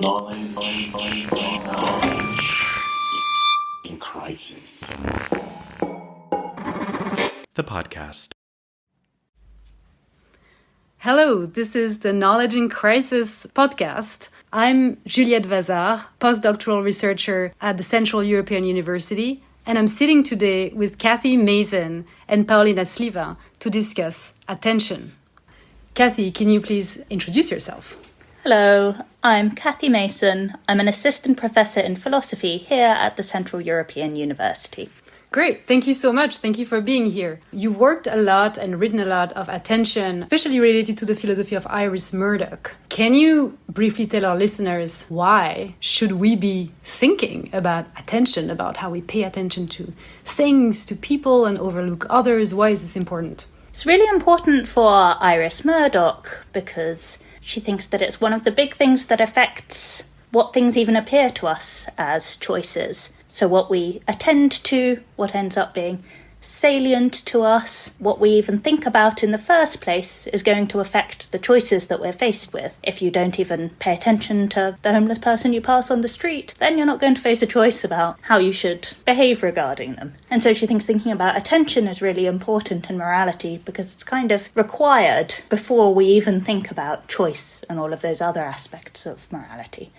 in crisis. The podcast. Hello, this is the Knowledge in Crisis podcast. I'm Juliette Vazard, Postdoctoral Researcher at the Central European University, and I'm sitting today with Cathy Mason and Paulina Sliwa to discuss attention. Cathy, can you please introduce yourself? Hello, I'm Cathy Mason. I'm an assistant professor in philosophy here at the Central European University. Great. Thank you so much. Thank you for being here. You've worked a lot and written a lot of attention, especially related to the philosophy of Iris Murdoch. Can you briefly tell our listeners why should we be thinking about attention, about how we pay attention to things, to people, and overlook others? Why is this important? It's really important for Iris Murdoch because she thinks that it's one of the big things that affects what things even appear to us as choices. So what we attend to, what ends up being salient to us, what we even think about in the first place is going to affect the choices that we're faced with. If you don't even pay attention to the homeless person you pass on the street, then you're not going to face a choice about how you should behave regarding them. And so she thinks thinking about attention is really important in morality because it's kind of required before we even think about choice and all of those other aspects of morality.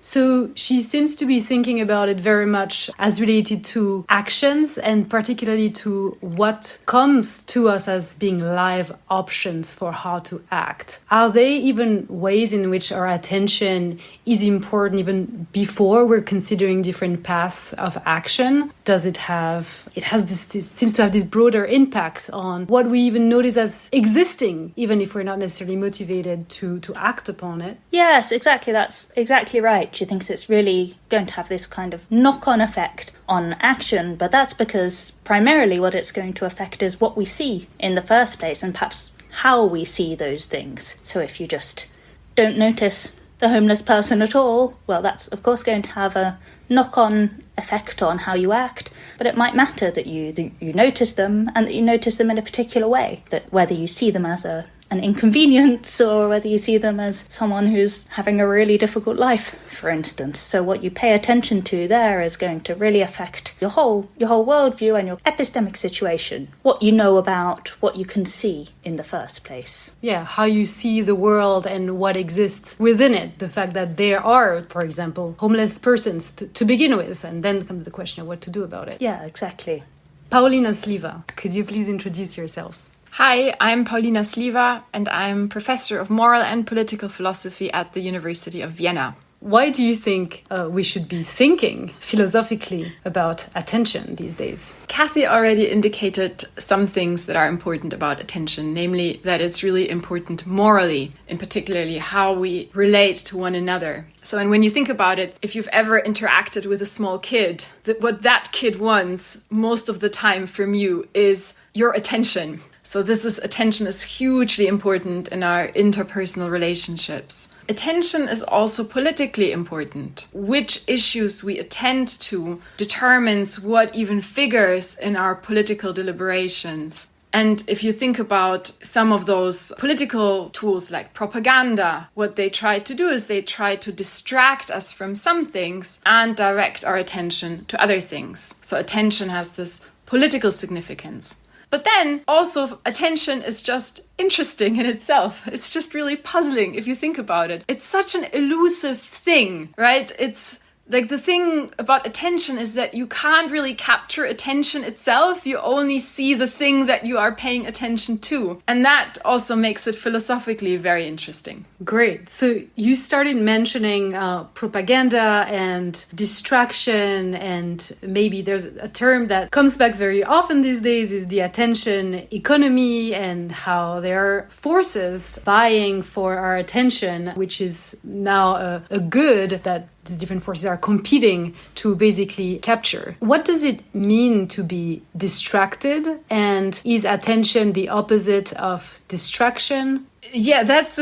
So she seems to be thinking about it very much as related to actions and particularly to what comes to us as being live options for how to act. Are they even ways in which our attention is important even before we're considering different paths of action? Does it have, this seems to have this broader impact on what we even notice as existing, even if we're not necessarily motivated to act upon it? Yes, exactly. That's exactly right. She thinks it's really going to have this kind of knock-on effect on action, but that's because primarily what it's going to affect is what we see in the first place and perhaps how we see those things. So if you just don't notice the homeless person at all, well, that's of course going to have a knock-on effect on how you act, but it might matter that you notice them and that you notice them in a particular way, that whether you see them as an inconvenience or whether you see them as someone who's having a really difficult life, for instance. So what you pay attention to there is going to really affect your whole worldview and your epistemic situation, what you know about what you can see in the first place. Yeah, how you see the world and what exists within it. The fact that there are, for example, homeless persons to begin with, and then comes the question of what to do about it. Yeah, exactly. Paulina Sliwa, could you please introduce yourself? Hi, I'm Paulina Sliwa, and I'm Professor of Moral and Political Philosophy at the University of Vienna. Why do you think we should be thinking philosophically about attention these days? Cathy already indicated some things that are important about attention, namely that it's really important morally, and particularly how we relate to one another. So, and when you think about it, if you've ever interacted with a small kid, what that kid wants most of the time from you is your attention. So attention is hugely important in our interpersonal relationships. Attention is also politically important. Which issues we attend to determines what even figures in our political deliberations. And if you think about some of those political tools like propaganda, what they try to do is they try to distract us from some things and direct our attention to other things. So attention has this political significance. But then also attention is just interesting in itself. It's just really puzzling if you think about it. It's such an elusive thing, right? It's like the thing about attention is that you can't really capture attention itself. You only see the thing that you are paying attention to. And that also makes it philosophically very interesting. Great. So you started mentioning propaganda and distraction, and maybe there's a term that comes back very often these days is the attention economy, and how there are forces vying for our attention, which is now a good that the different forces are competing to basically capture. What does it mean to be distracted? And is attention the opposite of distraction? Yeah, that's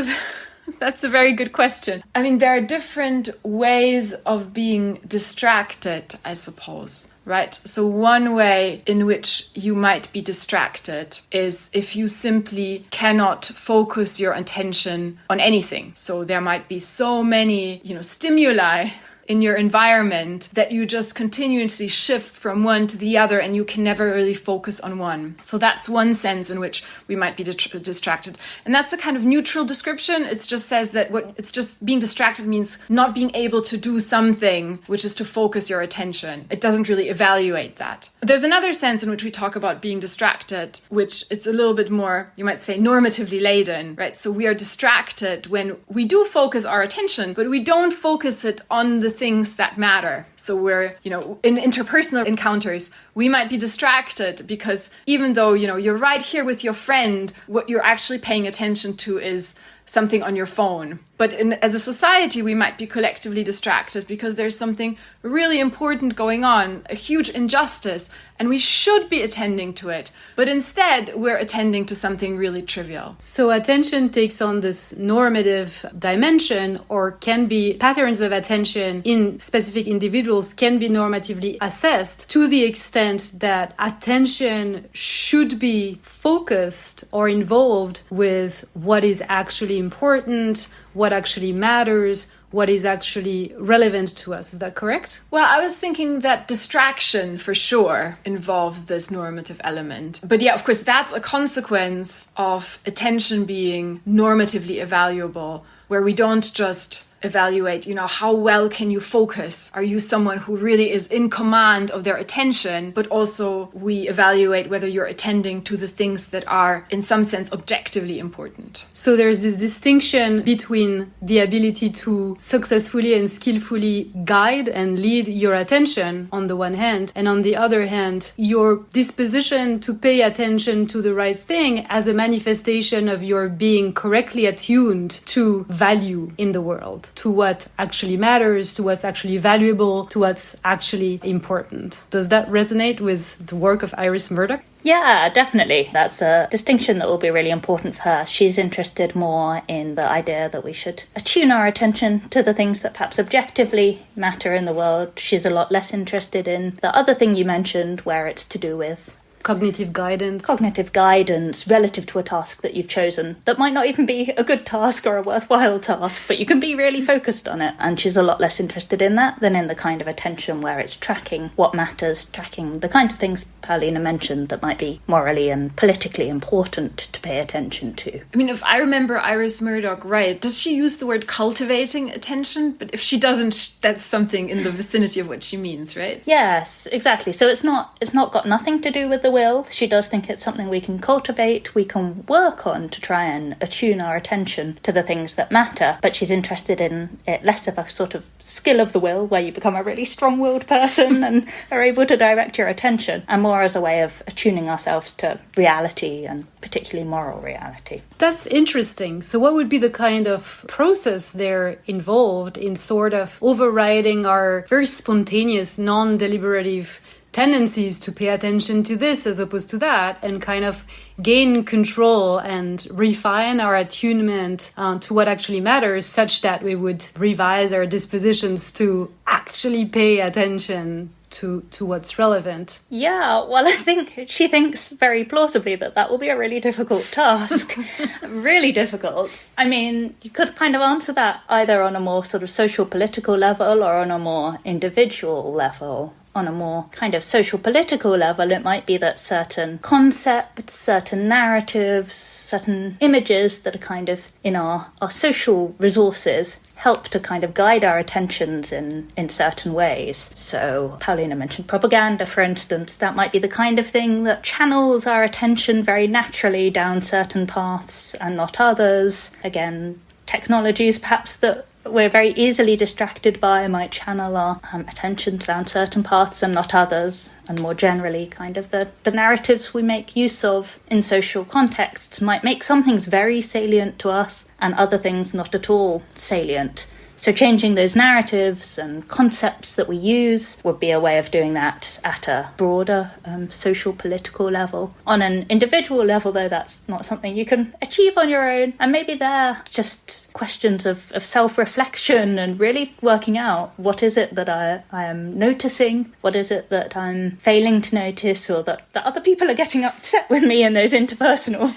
That's a very good question. I mean, there are different ways of being distracted, I suppose. Right? So one way in which you might be distracted is if you simply cannot focus your attention on anything. So there might be so many, stimuli in your environment that you just continuously shift from one to the other and you can never really focus on one. So that's one sense in which we might be distracted. And that's a kind of neutral description. It just says that it's just being distracted means not being able to do something, which is to focus your attention. It doesn't really evaluate that. There's another sense in which we talk about being distracted, which it's a little bit more, you might say, normatively laden, right? So we are distracted when we do focus our attention, but we don't focus it on the things that matter. So we're, in interpersonal encounters, we might be distracted because even though, you're right here with your friend, what you're actually paying attention to is something on your phone. But as a society, we might be collectively distracted because there's something really important going on, a huge injustice, and we should be attending to it. But instead, we're attending to something really trivial. So attention takes on this normative dimension, or can be patterns of attention in specific individuals can be normatively assessed to the extent that attention should be focused or involved with what is actually important, what actually matters, what is actually relevant to us. Is that correct? Well, I was thinking that distraction for sure involves this normative element. But yeah, of course, that's a consequence of attention being normatively evaluable, where we don't just evaluate, how well can you focus? Are you someone who really is in command of their attention? But also we evaluate whether you're attending to the things that are in some sense objectively important. So there's this distinction between the ability to successfully and skillfully guide and lead your attention on the one hand, and on the other hand, your disposition to pay attention to the right thing as a manifestation of your being correctly attuned to value in the world, to what actually matters, to what's actually valuable, to what's actually important. Does that resonate with the work of Iris Murdoch? Yeah, definitely. That's a distinction that will be really important for her. She's interested more in the idea that we should attune our attention to the things that perhaps objectively matter in the world. She's a lot less interested in the other thing you mentioned, where it's to do with Cognitive guidance. Cognitive guidance relative to a task that you've chosen that might not even be a good task or a worthwhile task, but you can be really focused on it. And she's a lot less interested in that than in the kind of attention where it's tracking what matters, tracking the kind of things Paulina mentioned that might be morally and politically important to pay attention to. I mean, if I remember Iris Murdoch right, does she use the word cultivating attention? But if she doesn't, that's something in the vicinity of what she means, right? Yes, exactly. So it's not got nothing to do with the will. She does think it's something we can cultivate, we can work on to try and attune our attention to the things that matter, but she's interested in it less of a sort of skill of the will where you become a really strong-willed person and are able to direct your attention, and more as a way of attuning ourselves to reality, and particularly moral reality. That's interesting. So what would be the kind of process there involved in sort of overriding our very spontaneous, non-deliberative tendencies to pay attention to this as opposed to that, and kind of gain control and refine our attunement to what actually matters, such that we would revise our dispositions to actually pay attention to what's relevant? Yeah, well, I think she thinks very plausibly that will be a really difficult task. Really difficult. I mean, you could kind of answer that either on a more sort of social political level or on a more individual level. On a more kind of social political level, it might be that certain concepts, certain narratives, certain images that are kind of in our social resources help to kind of guide our attentions in certain ways. So Paulina mentioned propaganda, for instance. That might be the kind of thing that channels our attention very naturally down certain paths and not others. Again, technologies perhaps that we're very easily distracted by might channel our attention down certain paths and not others. And more generally, kind of the narratives we make use of in social contexts might make some things very salient to us and other things not at all salient. So changing those narratives and concepts that we use would be a way of doing that at a broader social political level. On an individual level, though, that's not something you can achieve on your own. And maybe they're just questions of self-reflection and really working out what is it that I am noticing, what is it that I'm failing to notice, or that other people are getting upset with me in those interpersonal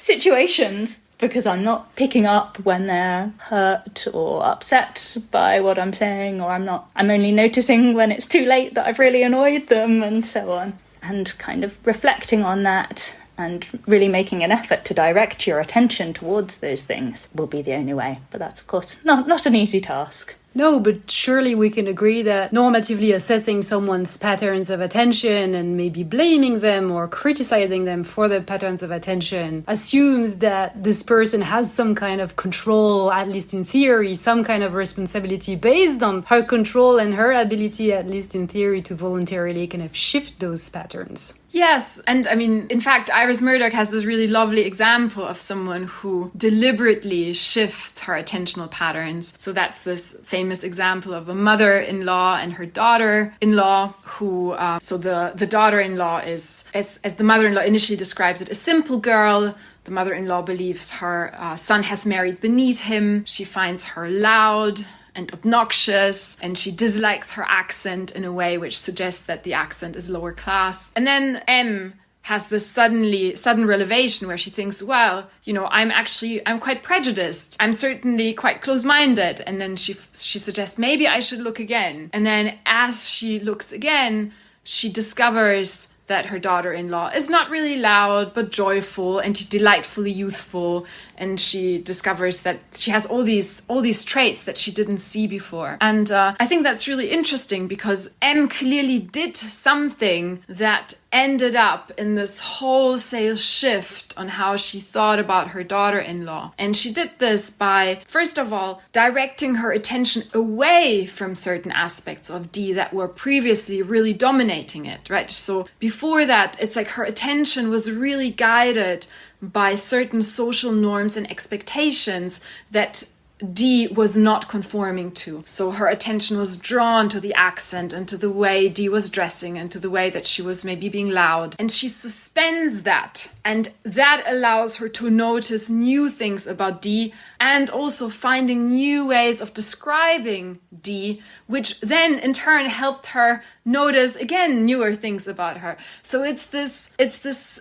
situations because I'm not picking up when they're hurt or upset by what I'm saying, or I'm only noticing when it's too late that I've really annoyed them, and so on. And kind of reflecting on that and really making an effort to direct your attention towards those things will be the only way. But that's, of course, not an easy task. No, but surely we can agree that normatively assessing someone's patterns of attention and maybe blaming them or criticizing them for the patterns of attention assumes that this person has some kind of control, at least in theory, some kind of responsibility based on her control and her ability, at least in theory, to voluntarily kind of shift those patterns. Yes, and I mean, in fact, Iris Murdoch has this really lovely example of someone who deliberately shifts her attentional patterns. So that's this famous example of a mother-in-law and her daughter-in-law who, so the daughter-in-law is, as the mother-in-law initially describes it, a simple girl. The mother-in-law believes her son has married beneath him. She finds her loud and obnoxious, and she dislikes her accent in a way which suggests that the accent is lower class. And then M has this sudden revelation where she thinks, well, you know, I'm quite prejudiced. I'm certainly quite close-minded. And then she suggests maybe I should look again. And then as she looks again, she discovers that her daughter-in-law is not really loud, but joyful and delightfully youthful. And she discovers that she has all these traits that she didn't see before. And I think that's really interesting because M clearly did something that ended up in this wholesale shift on how she thought about her daughter-in-law. And she did this by, first of all, directing her attention away from certain aspects of D that were previously really dominating it, right? So before that, it's like her attention was really guided by certain social norms and expectations that D was not conforming to. So her attention was drawn to the accent and to the way D was dressing and to the way that she was maybe being loud. And she suspends that. And that allows her to notice new things about D and also finding new ways of describing D, which then in turn helped her notice again newer things about her. So it's this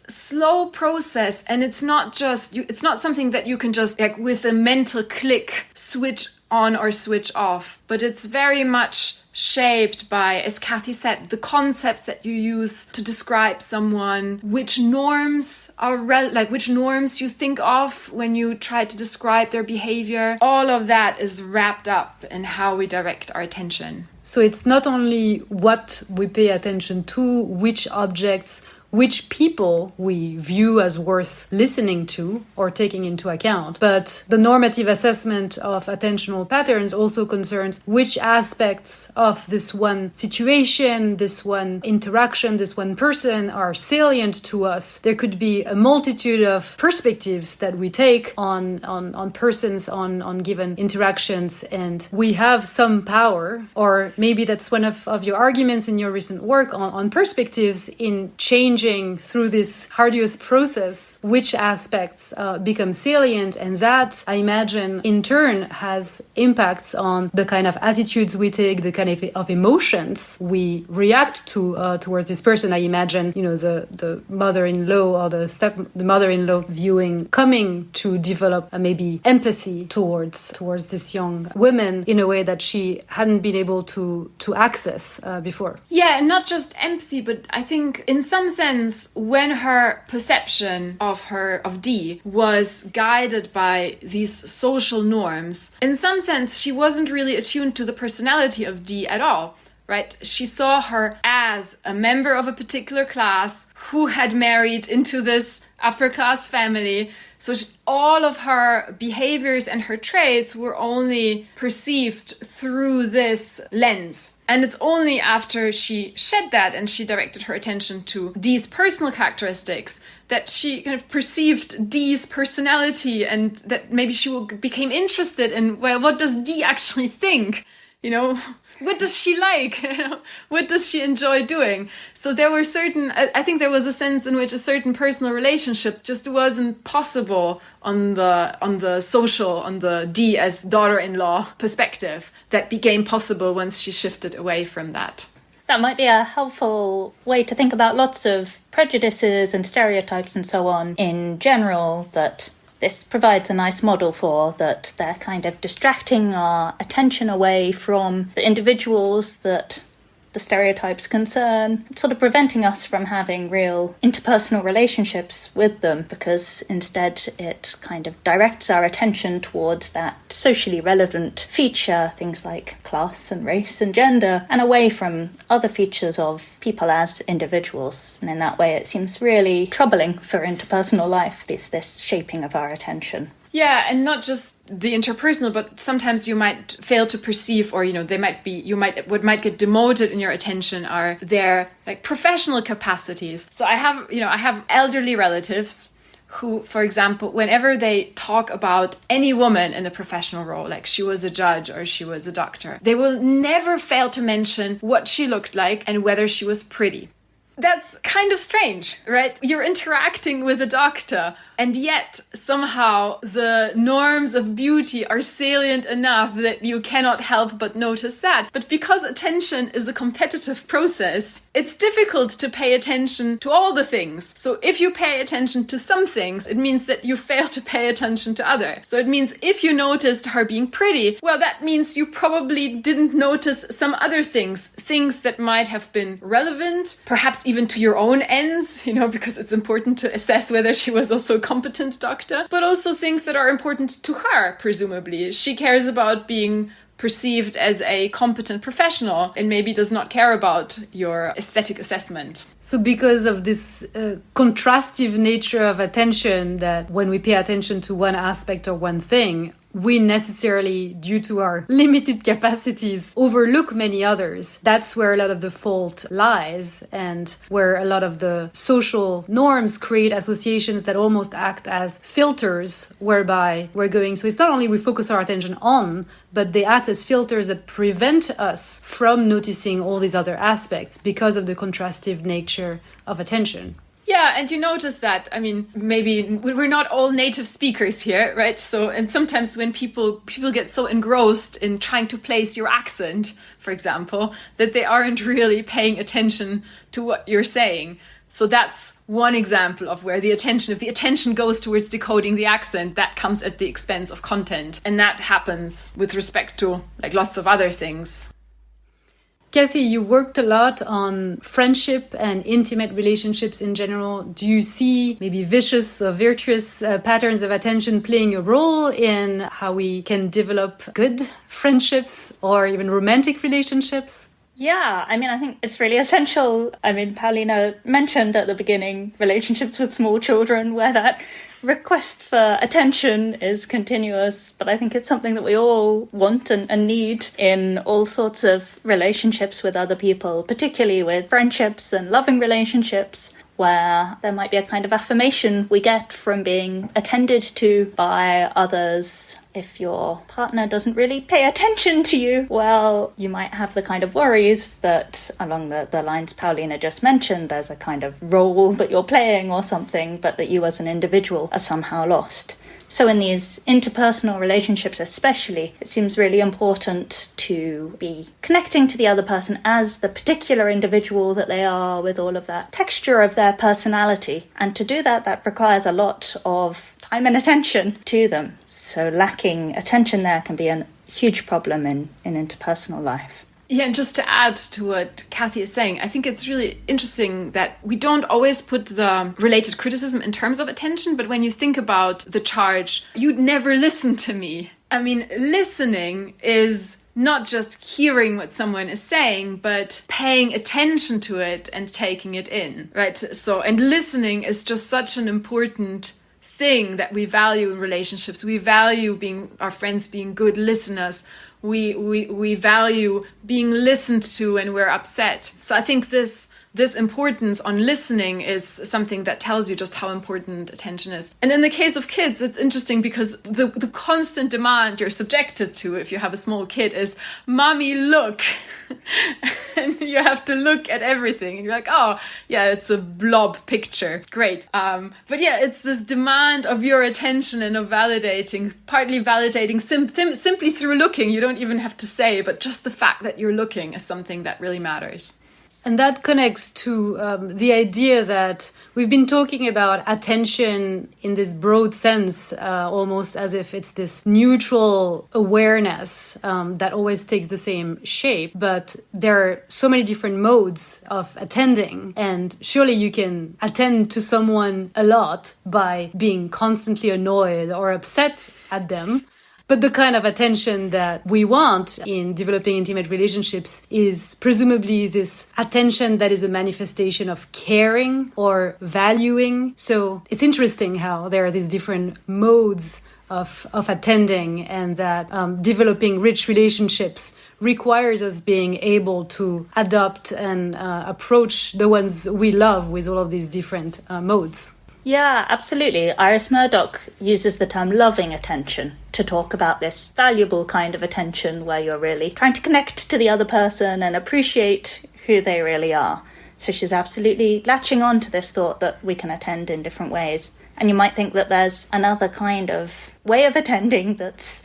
slow process, and it's not something that you can just like with a mental click switch on or switch off, but it's very much shaped by, as Cathy said, the concepts that you use to describe someone, which norms which norms you think of when you try to describe their behavior. All of that is wrapped up in how we direct our attention. So it's not only what we pay attention to, which objects, which people we view as worth listening to or taking into account. But the normative assessment of attentional patterns also concerns which aspects of this one situation, this one interaction, this one person are salient to us. There could be a multitude of perspectives that we take on persons, on given interactions, and we have some power, or maybe that's one of your arguments in your recent work on perspectives in changing through this arduous process which aspects become salient, and that, I imagine, in turn has impacts on the kind of attitudes we take, the kind of emotions we react to towards this person. I imagine, you know, the mother-in-law or the mother-in-law viewing coming to develop maybe empathy towards this young woman in a way that she hadn't been able to access before. Yeah, and not just empathy, but I think in some sense, when her perception of D was guided by these social norms, in some sense, she wasn't really attuned to the personality of D at all. right? She saw her as a member of a particular class who had married into this upper class family. So all of her behaviors and her traits were only perceived through this lens. And it's only after she shed that and she directed her attention to Dee's personal characteristics that she kind of perceived Dee's personality, and that maybe she became interested in, well, what does Dee actually think? You know, what does she like? What does she enjoy doing? So there were I think there was a sense in which a certain personal relationship just wasn't possible on the Dee as daughter-in-law perspective that became possible once she shifted away from that. That might be a helpful way to think about lots of prejudices and stereotypes and so on in general, that this provides a nice model for, that they're kind of distracting our attention away from the individuals that the stereotypes concern, sort of preventing us from having real interpersonal relationships with them, because instead it kind of directs our attention towards that socially relevant feature, things like class and race and gender, and away from other features of people as individuals. And in that way it seems really troubling for interpersonal life, this shaping of our attention. Yeah, and not just the interpersonal, but sometimes you might fail to perceive, or what might get demoted in your attention are their like professional capacities. So I have elderly relatives who, for example, whenever they talk about any woman in a professional role, like she was a judge or she was a doctor, they will never fail to mention what she looked like and whether she was pretty. That's kind of strange, right? You're interacting with a doctor, and yet somehow the norms of beauty are salient enough that you cannot help but notice that. But because attention is a competitive process, it's difficult to pay attention to all the things. So if you pay attention to some things, it means that you fail to pay attention to others. So it means if you noticed her being pretty, well, that means you probably didn't notice some other things that might have been relevant, perhaps even to your own ends, because it's important to assess whether she was also a competent doctor, but also things that are important to her, presumably. She cares about being perceived as a competent professional and maybe does not care about your aesthetic assessment. So because of this contrastive nature of attention, that when we pay attention to one aspect or one thing, we necessarily, due to our limited capacities, overlook many others. That's where a lot of the fault lies, and where a lot of the social norms create associations that almost act as filters whereby we're going. So it's not only we focus our attention on, but they act as filters that prevent us from noticing all these other aspects because of the contrastive nature of attention. Yeah, and you notice that, maybe we're not all native speakers here, right? So, and sometimes when people get so engrossed in trying to place your accent, for example, that they aren't really paying attention to what you're saying. So that's one example of where if the attention goes towards decoding the accent, that comes at the expense of content. And that happens with respect to lots of other things. Cathy, you worked a lot on friendship and intimate relationships in general. Do you see maybe vicious or virtuous patterns of attention playing a role in how we can develop good friendships or even romantic relationships? Yeah, I think it's really essential. Paulina mentioned at the beginning relationships with small children, where that request for attention is continuous, but I think it's something that we all want and need in all sorts of relationships with other people, particularly with friendships and loving relationships, where there might be a kind of affirmation we get from being attended to by others. If your partner doesn't really pay attention to you, well, you might have the kind of worries that, along the lines Paulina just mentioned, there's a kind of role that you're playing or something, but that you as an individual are somehow lost. So in these interpersonal relationships especially, it seems really important to be connecting to the other person as the particular individual that they are, with all of that texture of their personality. And to do that requires a lot of time and attention to them. So lacking attention there can be a huge problem in interpersonal life. Yeah, and just to add to what Cathy is saying, I think it's really interesting that we don't always put the related criticism in terms of attention, but when you think about the charge, you'd never listen to me. Listening is not just hearing what someone is saying, but paying attention to it and taking it in, right? So, and listening is just such an important thing that we value in relationships. We value our friends being good listeners. We value being listened to when we're upset. So I think this importance on listening is something that tells you just how important attention is. And in the case of kids, it's interesting because the constant demand you're subjected to if you have a small kid is, "Mommy, look." And you have to look at everything. And you're like, oh, yeah, it's a blob picture. Great. But yeah, it's this demand of your attention and of partly validating simply through looking. You don't even have to say, but just the fact that you're looking is something that really matters. And that connects to the idea that we've been talking about attention in this broad sense, almost as if it's this neutral awareness that always takes the same shape. But there are so many different modes of attending. And surely you can attend to someone a lot by being constantly annoyed or upset at them. But the kind of attention that we want in developing intimate relationships is presumably this attention that is a manifestation of caring or valuing. So it's interesting how there are these different modes of attending, and that developing rich relationships requires us being able to adopt and approach the ones we love with all of these different modes. Yeah, absolutely. Iris Murdoch uses the term loving attention to talk about this valuable kind of attention where you're really trying to connect to the other person and appreciate who they really are. So she's absolutely latching on to this thought that we can attend in different ways. And you might think that there's another kind of way of attending that's,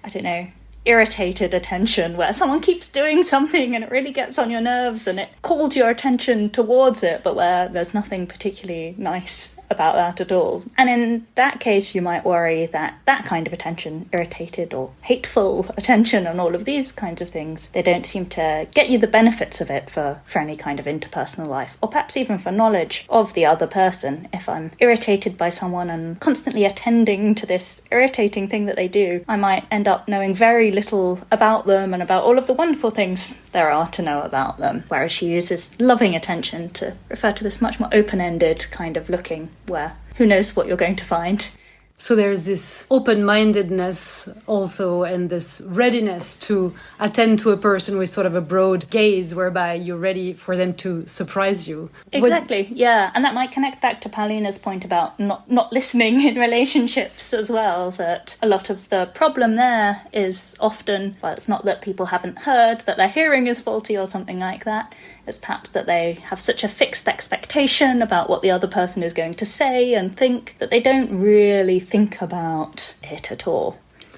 I don't know, irritated attention, where someone keeps doing something and it really gets on your nerves and it calls your attention towards it, but where there's nothing particularly nice about that at all. And in that case, you might worry that that kind of attention, irritated or hateful attention and all of these kinds of things, they don't seem to get you the benefits of it for any kind of interpersonal life, or perhaps even for knowledge of the other person. If I'm irritated by someone and constantly attending to this irritating thing that they do, I might end up knowing very little about them and about all of the wonderful things there are to know about them. Whereas she uses loving attention to refer to this much more open-ended kind of looking, where who knows what you're going to find. So there's this open-mindedness also, and this readiness to attend to a person with sort of a broad gaze, whereby you're ready for them to surprise you. Exactly, yeah. And that might connect back to Paulina's point about not listening in relationships as well, that a lot of the problem there is often, well, it's not that people haven't heard, that their hearing is faulty or something like that. It's perhaps that they have such a fixed expectation about what the other person is going to say and think that they don't really think about it at all.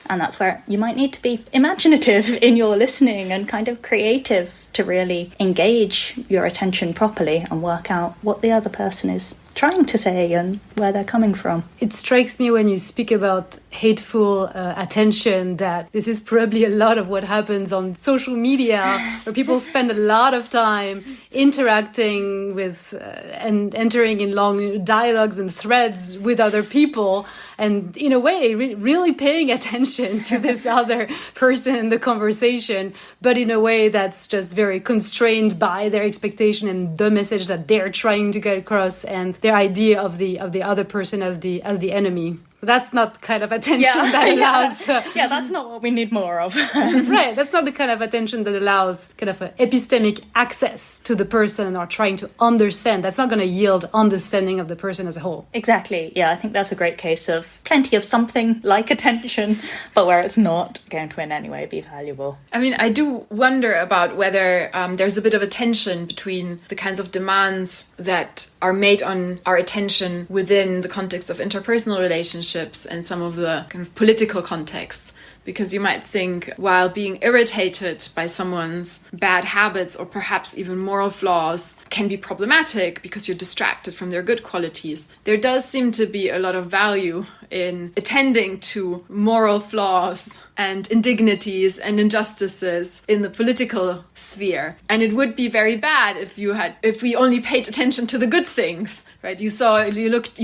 And that's where you might need to be imaginative in your listening and kind of creative to really engage your attention properly and work out what the other person is trying to say and where they're coming from. It strikes me when you speak about hateful attention that this is probably a lot of what happens on social media, where people spend a lot of time interacting with and entering in long dialogues and threads with other people, and in a way really paying attention to this other person in the conversation, but in a way that's just very constrained by their expectation and the message that they're trying to get across, and their idea of the other person as the enemy. That's not the kind of attention that allows... Yeah, that's not what we need more of. Right, that's not the kind of attention that allows kind of epistemic access to the person or trying to understand. That's not going to yield understanding of the person as a whole. Exactly, yeah, I think that's a great case of plenty of something like attention, but where it's not going to in any way be valuable. I mean, I do wonder about whether there's a bit of a tension between the kinds of demands that are made on our attention within the context of interpersonal relationships and some of the kind of political contexts. Because you might think, while being irritated by someone's bad habits or perhaps even moral flaws can be problematic because you're distracted from their good qualities, there does seem to be a lot of value in attending to moral flaws and indignities and injustices in the political sphere. And it would be very bad if we only paid attention to the good things, right? You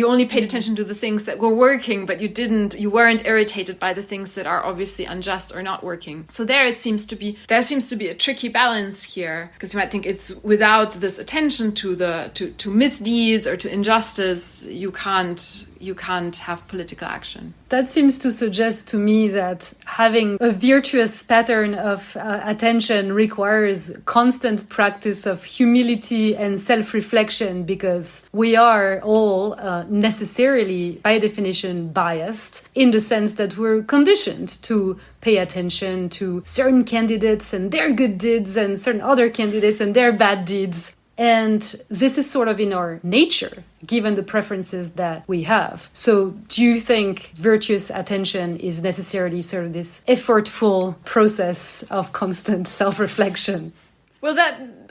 only paid attention to the things that were working, but you weren't irritated by the things that are obviously unjust or not working. So there seems to be a tricky balance here, because you might think it's without this attention to misdeeds or to injustice, you can't have political action. That seems to suggest to me that having a virtuous pattern of attention requires constant practice of humility and self-reflection, because we are all necessarily, by definition, biased in the sense that we're conditioned to pay attention to certain candidates and their good deeds and certain other candidates and their bad deeds. And this is sort of in our nature, given the preferences that we have. So do you think virtuous attention is necessarily sort of this effortful process of constant self-reflection? Well,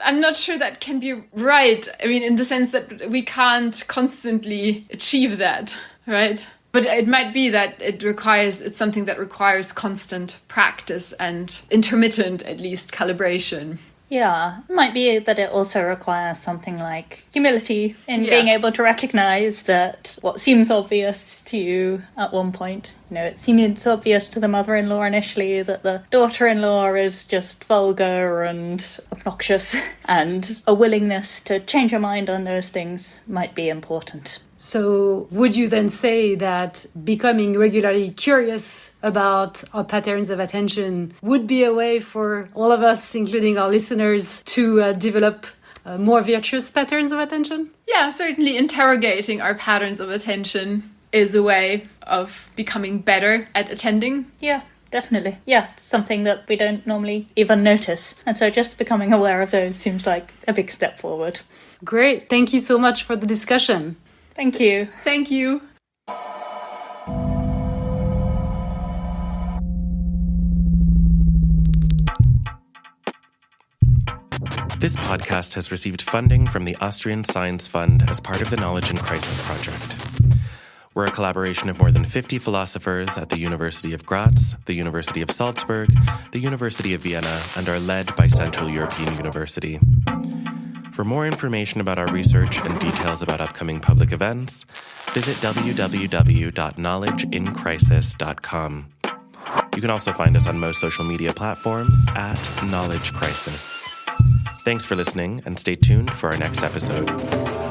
I'm not sure that can be right. I mean, in the sense that we can't constantly achieve that, right? But it might be that it's something that requires constant practice and intermittent, at least, calibration. Yeah, it might be that it also requires something like humility in being able to recognize that what seems obvious to you at one point, it seems obvious to the mother-in-law initially that the daughter-in-law is just vulgar and obnoxious, and a willingness to change your mind on those things might be important. So would you then say that becoming regularly curious about our patterns of attention would be a way for all of us, including our listeners, to develop more virtuous patterns of attention? Yeah, certainly interrogating our patterns of attention is a way of becoming better at attending. Yeah. Definitely. Yeah, it's something that we don't normally even notice. And so just becoming aware of those seems like a big step forward. Great. Thank you so much for the discussion. Thank you. Thank you. This podcast has received funding from the Austrian Science Fund as part of the Knowledge in Crisis project. We're a collaboration of more than 50 philosophers at the University of Graz, the University of Salzburg, the University of Vienna, and are led by Central European University. For more information about our research and details about upcoming public events, visit www.knowledgeincrisis.com. You can also find us on most social media platforms at Knowledge Crisis. Thanks for listening, and stay tuned for our next episode.